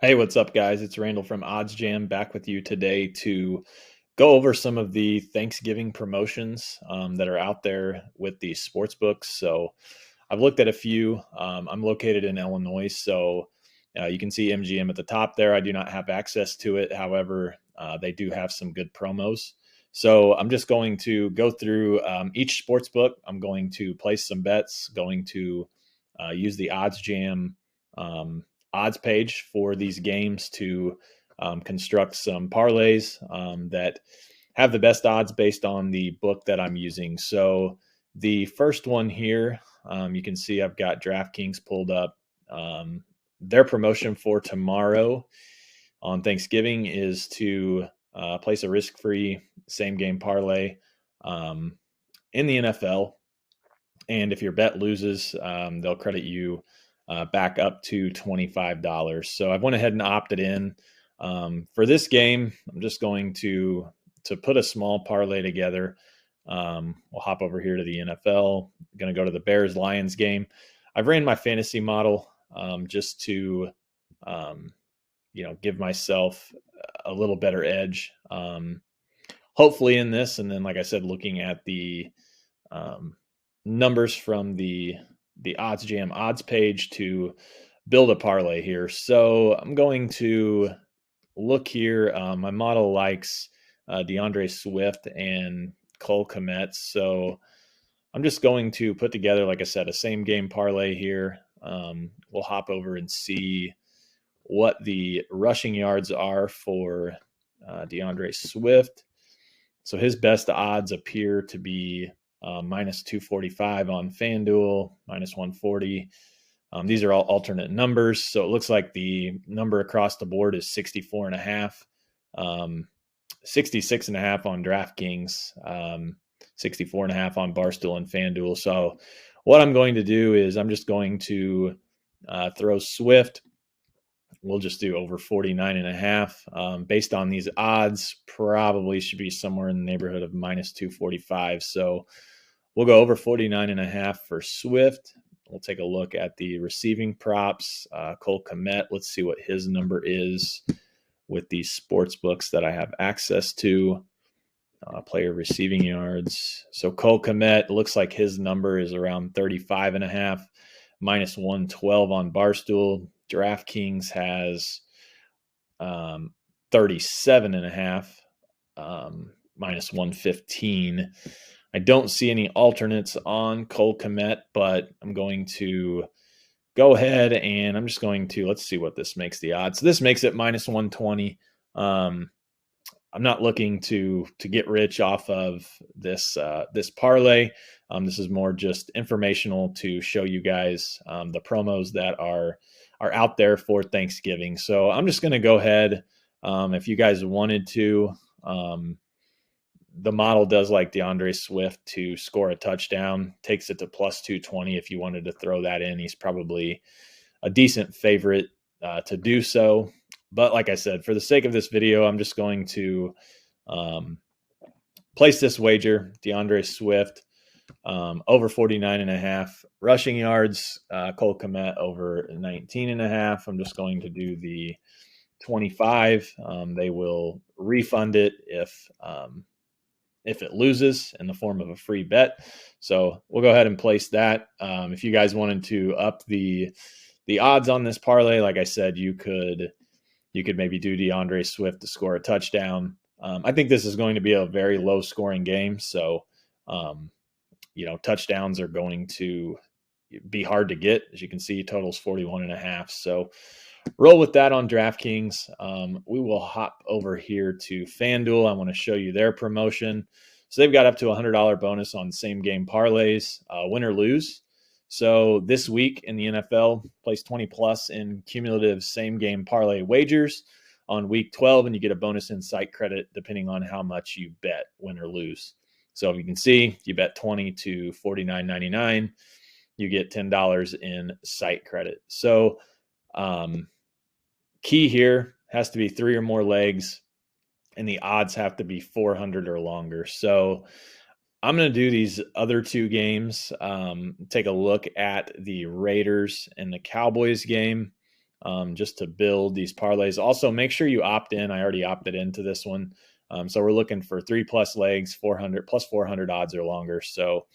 Hey, what's up, guys? It's Randall from Odds Jam back with you today to go over some of the Thanksgiving promotions that are out there with the sports books. So I've looked at a few. I'm located in Illinois, so you can see MGM at the top there. I do not have access to it. However, they do have some good promos. So I'm just going to go through each sports book. I'm going to place some bets, going to use the Odds Jam odds page for these games to construct some parlays that have the best odds based on the book that I'm using. So the first one here, you can see I've got DraftKings pulled up. Their promotion for tomorrow on Thanksgiving is to place a risk-free same-game parlay in the NFL. And if your bet loses, they'll credit you back up to $25. So I went ahead and opted in. For this game, I'm just going to put a small parlay together. We'll hop over here to the NFL. I'm going to go to the Bears-Lions game. I've ran my fantasy model just to, give myself a little better edge, hopefully in this. And then, like I said, looking at the numbers from the Odds Jam odds page to build a parlay here. So I'm going to look here. My model likes DeAndre Swift and Cole Kmet. So I'm just going to put together, like I said, a same game parlay here. We'll hop over and see what the rushing yards are for DeAndre Swift. So his best odds appear to be minus 245 on FanDuel, minus 140. These are all alternate numbers. So it looks like the number across the board is 64.5, 66.5 on DraftKings, 64.5 on Barstool and FanDuel. So what I'm going to do is I'm just going to throw Swift. We'll just do over 49.5. Based on these odds, probably should be somewhere in the neighborhood of minus 245. So we'll go over 49.5 for Swift. We'll take a look at the receiving props. Cole Kmet, let's see what his number is with these sports books that I have access to. Player receiving yards. So Cole Kmet, looks like his number is around 35.5, minus 112 on Barstool. DraftKings has 37.5, minus 115. I don't see any alternates on Cole Kmet, but I'm going to go ahead and I'm just going to, let's see what this makes the odds. So this makes it minus 120. I'm not looking to get rich off of this parlay. This is more just informational to show you guys the promos that are out there for Thanksgiving. So I'm just going to go ahead. If you guys wanted to, the model does like DeAndre Swift to score a touchdown, takes it to plus 220. If you wanted to throw that in, he's probably a decent favorite to do so. But like I said, for the sake of this video, I'm just going to place this wager, DeAndre Swift, over 49.5 rushing yards, Cole Kmet over 19.5. I'm just going to do the 25. They will refund it if it loses in the form of a free bet. So we'll go ahead and place that. If you guys wanted to up the odds on this parlay, like I said, you could maybe do DeAndre Swift to score a touchdown. I think this is going to be a very low scoring game. So, touchdowns are going to be hard to get. As you can see, totals 41.5. So roll with that on DraftKings. We will hop over here to FanDuel. I want to show you their promotion. So they've got up to $100 bonus on same game parlays, win or lose. So this week in the NFL, place 20 plus in cumulative same game parlay wagers on week 12, and you get a bonus in site credit depending on how much you bet, win or lose. So you can see you bet 20 to $49.99, you get $10 in site credit. So key here has to be 3 or more legs, and the odds have to be 400 or longer. So I'm going to do these other 2 games. Take a look at the Raiders and the Cowboys game. just to build these parlays. Also, make sure you opt in. I already opted into this one. So we're looking for 3+ legs, 400 plus 400 odds or longer. So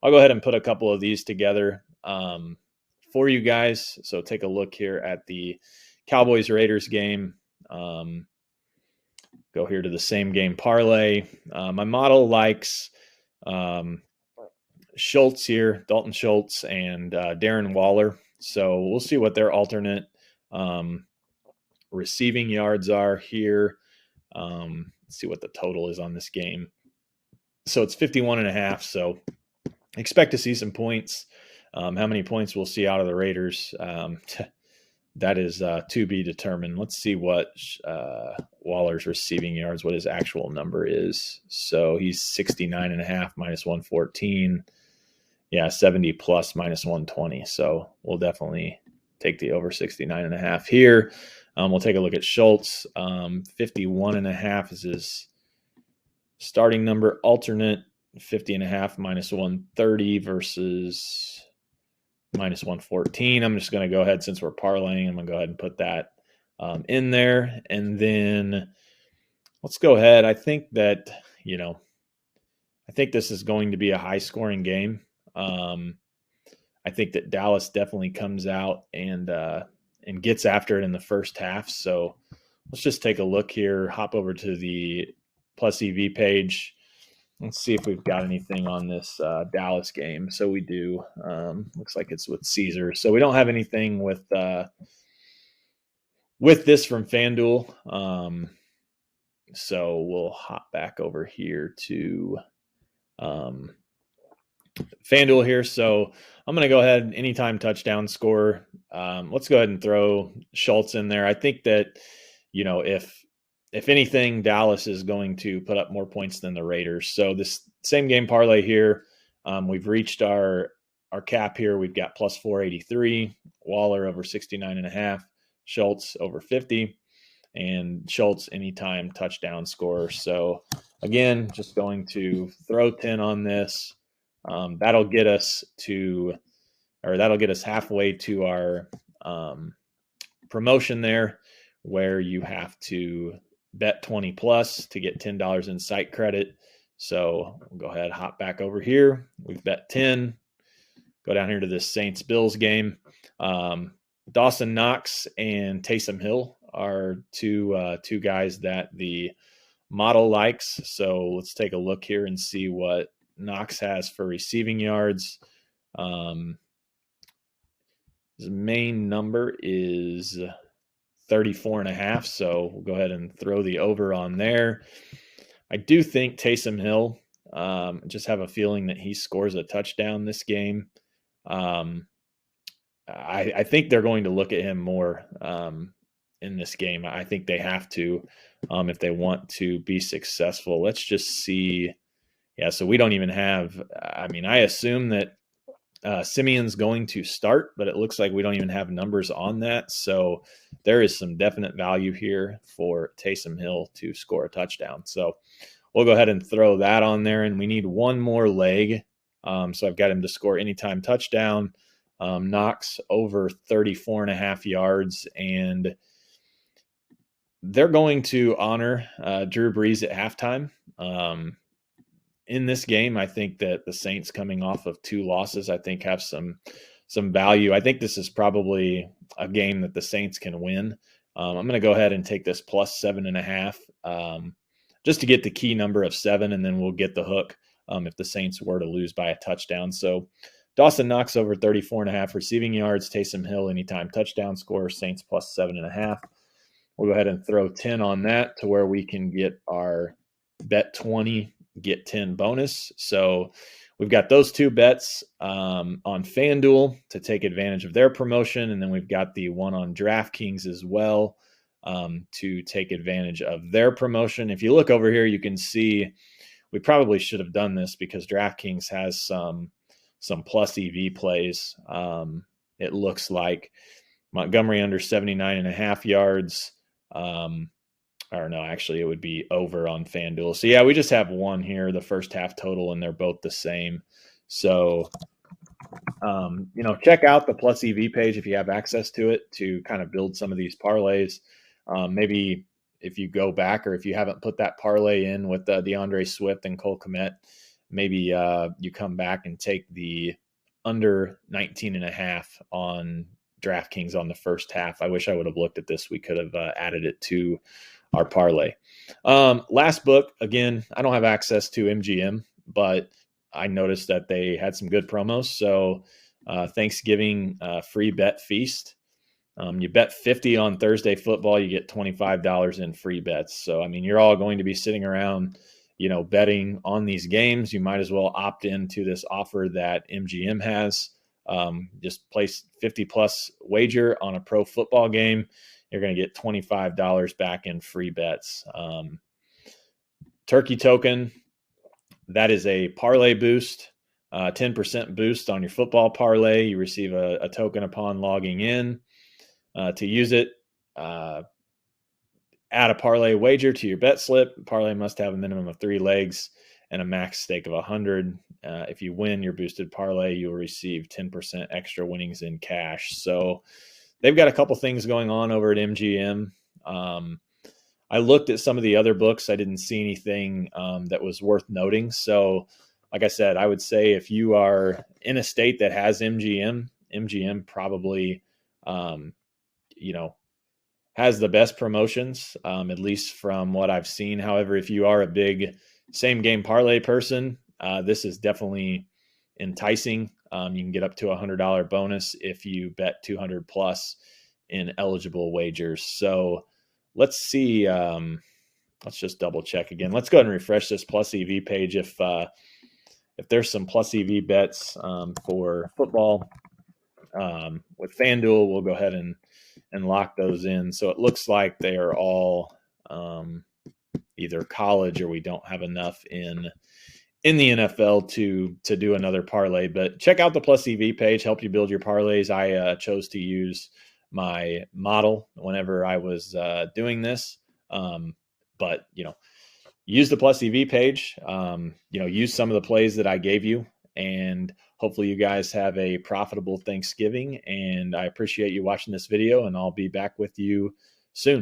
I'll go ahead and put a couple of these together for you guys. So take a look here at the Cowboys-Raiders game. Go here to the same game parlay. My model likes Schultz here, Dalton Schultz, and Darren Waller. So we'll see what their alternate receiving yards are here. Let's see what the total is on this game. So it's 51.5. So expect to see some points. How many points we'll see out of the Raiders, that is to be determined. Let's see what Waller's receiving yards, what his actual number is. So he's 69.5 minus 114. Yeah, 70 plus minus 120. So we'll definitely take the over 69.5 here. We'll take a look at Schultz. 51.5 is his starting number. Alternate 50.5 minus 130 versus minus 114. I'm just going to go ahead, since we're parlaying, I'm going to go ahead and put that in there. And then let's go ahead. I think that, I think this is going to be a high scoring game. I think that Dallas definitely comes out and gets after it in the first half. So let's just take a look here, hop over to the Plus EV page. Let's see if we've got anything on this Dallas game. So we do. Looks like it's with Caesar. So we don't have anything with this from FanDuel. So we'll hop back over here to FanDuel here. So I'm going to go ahead, anytime touchdown score. Let's go ahead and throw Schultz in there. I think that, if anything, Dallas is going to put up more points than the Raiders. So this same game parlay here, we've reached our cap here. We've got plus 483, Waller over 69.5, Schultz over 50, and Schultz anytime touchdown score. So again, just going to throw 10 on this. That'll get us halfway to our promotion there, where you have to bet 20 plus to get $10 in site credit. So we'll go ahead, hop back over here. We've bet 10. Go down here to this Saints Bills game. Dawson Knox and Taysom Hill are two guys that the model likes. So let's take a look here and see what Knox has for receiving yards. His main number is 34.5. So we'll go ahead and throw the over on there. I do think Taysom Hill, just have a feeling that he scores a touchdown this game. I think they're going to look at him more in this game. I think they have to, if they want to be successful. Let's just see. Yeah, so we don't even have, I assume that Simeon's going to start, but it looks like we don't even have numbers on that. So there is some definite value here for Taysom Hill to score a touchdown. So we'll go ahead and throw that on there. And we need one more leg. So I've got him to score anytime touchdown. Knox over 34.5 yards. And they're going to honor Drew Brees at halftime. In this game, I think that the Saints, coming off of 2 losses, I think have some value. I think this is probably a game that the Saints can win. I'm going to go ahead and take this plus 7.5, just to get the key number of 7, and then we'll get the hook if the Saints were to lose by a touchdown. So Dawson Knox over 34.5 receiving yards, Taysom Hill anytime touchdown score, Saints plus 7.5. We'll go ahead and throw 10 on that to where we can get our bet 20, get 10 bonus. So we've got those 2 bets on FanDuel to take advantage of their promotion. And then we've got the one on DraftKings as well to take advantage of their promotion. If you look over here, you can see we probably should have done this because DraftKings has some plus EV plays. It looks like Montgomery under 79.5 yards. Or no, actually it would be over on FanDuel. So yeah, we just have one here, the first half total, and they're both the same. So Check out the Plus EV page if you have access to it to kind of build some of these parlays. Maybe if you go back, or if you haven't put that parlay in with DeAndre Swift and Cole Kmet, maybe you come back and take the under 19.5 on DraftKings on the first half. I wish I would have looked at this. We could have added it to our parlay. Last book, again, I don't have access to MGM, but I noticed that they had some good promos. So Thanksgiving free bet feast. You bet 50 on Thursday football, you get $25 in free bets. So, I mean, you're all going to be sitting around, betting on these games. You might as well opt into this offer that MGM has. Just place 50 plus wager on a pro football game. You're going to get $25 back in free bets. Turkey token, that is a parlay boost, 10% boost on your football parlay. You receive a token upon logging in. To use it, add a parlay wager to your bet slip. Parlay must have a minimum of 3 legs and a max stake of 100. If you win your boosted parlay, you'll receive 10% extra winnings in cash. So they've got a couple things going on over at MGM. I looked at some of the other books. I didn't see anything that was worth noting. So like I said, I would say if you are in a state that has MGM probably has the best promotions, at least from what I've seen. However, if you are a big same game parlay person, this is definitely enticing. You can get up to $100 bonus if you bet 200 plus in eligible wagers. So let's see. Let's just double check again. Let's go ahead and refresh this Plus EV page. If there's some Plus EV bets for football with FanDuel, we'll go ahead and lock those in. So it looks like they are all either college, or we don't have enough in the NFL to do another parlay. But check out the Plus EV page, help you build your parlays. I chose to use my model whenever I was doing this. But use the Plus EV page, use some of the plays that I gave you, and hopefully you guys have a profitable Thanksgiving. And I appreciate you watching this video, and I'll be back with you soon.